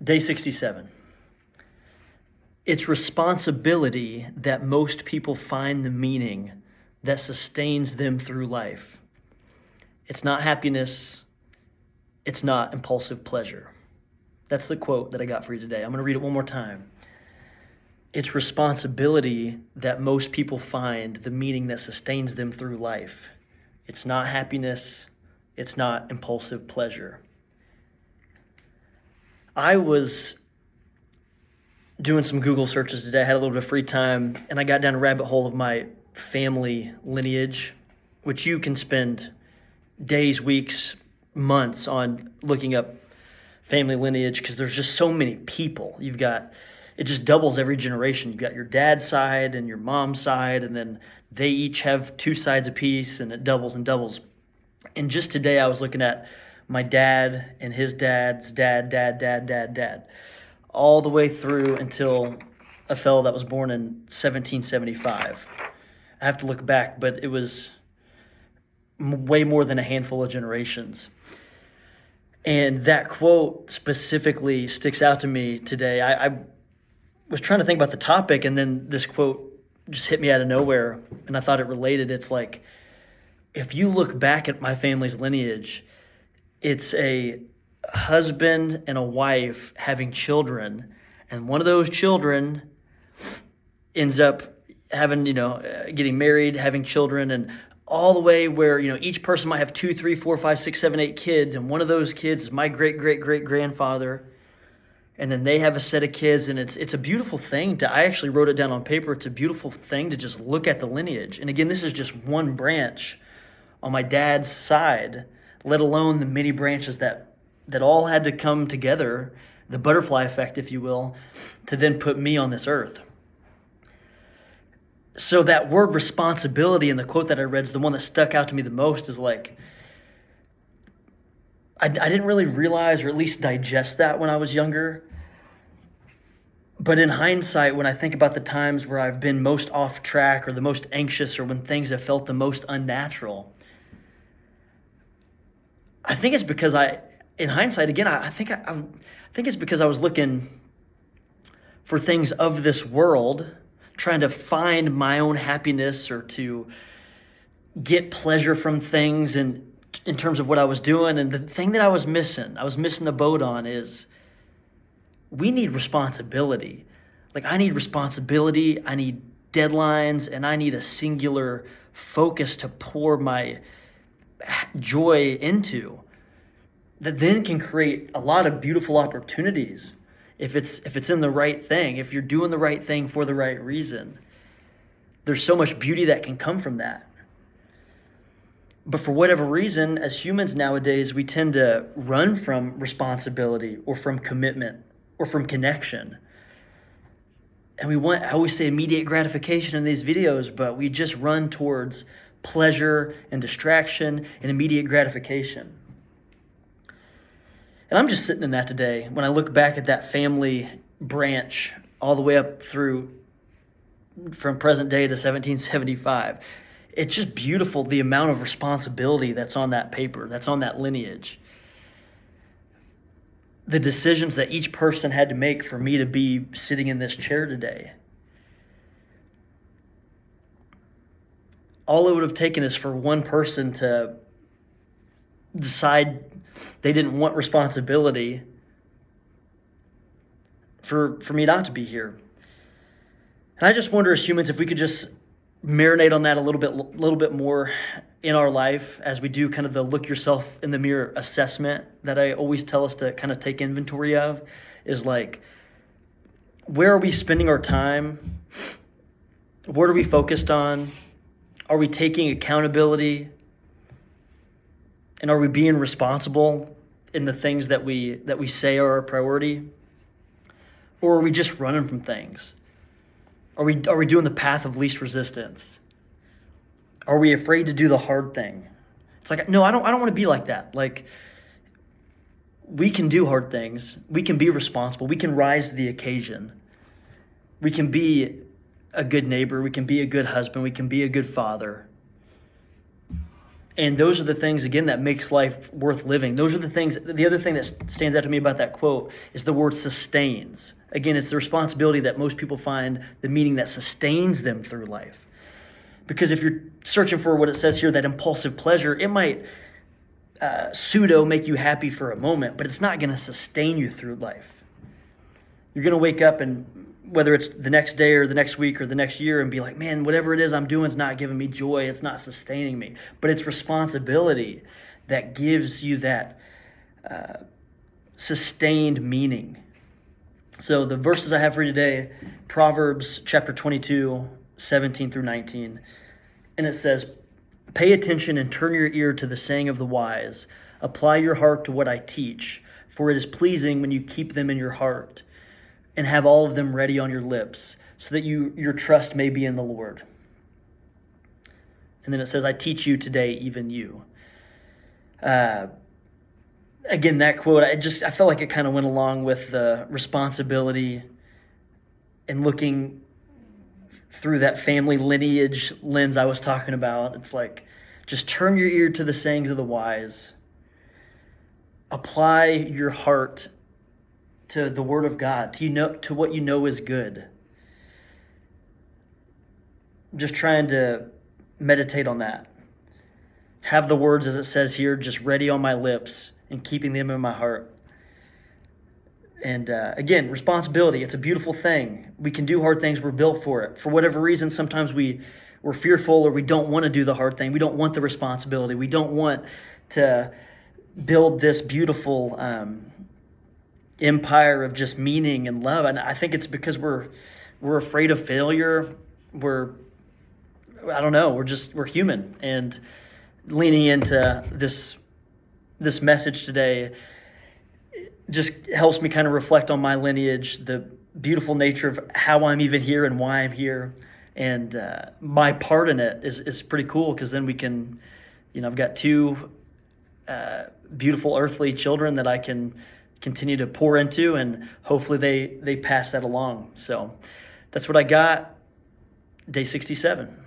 Day 67. It's responsibility that most people find the meaning that sustains them through life. It's not happiness. It's not impulsive pleasure. That's the quote that I got for you today. I'm going to read it one more time. It's responsibility that most people find the meaning that sustains them through life. It's not happiness. It's not impulsive pleasure. I was doing some Google searches today. I had a little bit of free time, and I got down a rabbit hole of my family lineage, which you can spend days, weeks, months on looking up family lineage because there's just so many people. It just doubles every generation. You've got your dad's side and your mom's side, and then they each have two sides apiece, and it doubles and doubles. And just today I was looking at my dad and his dad's dad, all the way through until a fellow that was born in 1775. I have to look back, but it was way more than a handful of generations. And that quote specifically sticks out to me today. I was trying to think about the topic, and then this quote just hit me out of nowhere, and I thought it related. It's like, if you look back at my family's lineage, it's a husband and a wife having children, and one of those children ends up having, getting married, having children, and all the way where, each person might have 2, 3, 4, 5, 6, 7, 8 kids, and one of those kids is my great-great-great-grandfather, and then they have a set of kids, and it's a beautiful thing I actually wrote it down on paper. It's a beautiful thing to just look at the lineage. And again, this is just one branch on my dad's side, let alone the many branches that all had to come together, the butterfly effect, if you will, to then put me on this earth. So that word responsibility in the quote that I read is the one that stuck out to me the most. Is like, I didn't really realize, or at least digest that when I was younger. But in hindsight, when I think about the times where I've been most off track or the most anxious or when things have felt the most unnatural, I think it's because in hindsight, again, I think it's because I was looking for things of this world, trying to find my own happiness or to get pleasure from things in terms of what I was doing. And the thing that I was missing the boat on is we need responsibility. Like, I need responsibility, I need deadlines, and I need a singular focus to pour my joy into, that then can create a lot of beautiful opportunities if it's in the right thing, if you're doing the right thing for the right reason. There's so much beauty that can come from that. But for whatever reason, as humans nowadays, we tend to run from responsibility or from commitment or from connection. And I always say immediate gratification in these videos, but we just run towards pleasure and distraction and immediate gratification. And I'm just sitting in that today when I look back at that family branch all the way up through from present day to 1775. It's just beautiful, the amount of responsibility that's on that paper, that's on that lineage. The decisions that each person had to make for me to be sitting in this chair today. All it would have taken is for one person to decide they didn't want responsibility for me not to be here. And I just wonder, as humans, if we could just marinate on that a little bit more in our life as we do kind of the look yourself in the mirror assessment that I always tell us to kind of take inventory of, is like, where are we spending our time? What are we focused on? Are we taking accountability? And are we being responsible in the things that we say are a priority? Or are we just running from things? Are we doing the path of least resistance? Are we afraid to do the hard thing? It's like, no, I don't want to be like that. Like, we can do hard things. We can be responsible. We can rise to the occasion. We can be a good neighbor. We can be a good husband. We can be a good father. And those are the things, again, that makes life worth living. Those are the things. The other thing that stands out to me about that quote is the word sustains. Again, it's the responsibility that most people find the meaning that sustains them through life. Because if you're searching for what it says here, that impulsive pleasure, it might pseudo make you happy for a moment, but it's not going to sustain you through life. You're going to wake up, and whether it's the next day or the next week or the next year, and be like, man, whatever it is I'm doing is not giving me joy. It's not sustaining me. But it's responsibility that gives you that sustained meaning. So the verses I have for you today, Proverbs chapter 22, 17 through 19. And it says, pay attention and turn your ear to the saying of the wise. Apply your heart to what I teach, for it is pleasing when you keep them in your heart and have all of them ready on your lips, so that your trust may be in the Lord. And then it says, I teach you today, even you. Again, that quote, I felt like it kind of went along with the responsibility and looking through that family lineage lens I was talking about. It's like, just turn your ear to the sayings of the wise. Apply your heart to the Word of God, to what you know is good. I'm just trying to meditate on that. Have the words, as it says here, just ready on my lips and keeping them in my heart. And again, responsibility, it's a beautiful thing. We can do hard things. We're built for it. For whatever reason, sometimes we're fearful, or we don't want to do the hard thing. We don't want the responsibility. We don't want to build this beautiful empire of just meaning and love. And I think it's because we're afraid of failure. We're human. And leaning into this message today just helps me kind of reflect on my lineage, the beautiful nature of how I'm even here and why I'm here. And my part in it is pretty cool, because then we can, I've got two beautiful earthly children that I can continue to pour into, and hopefully they pass that along. So that's what I got. Day 67.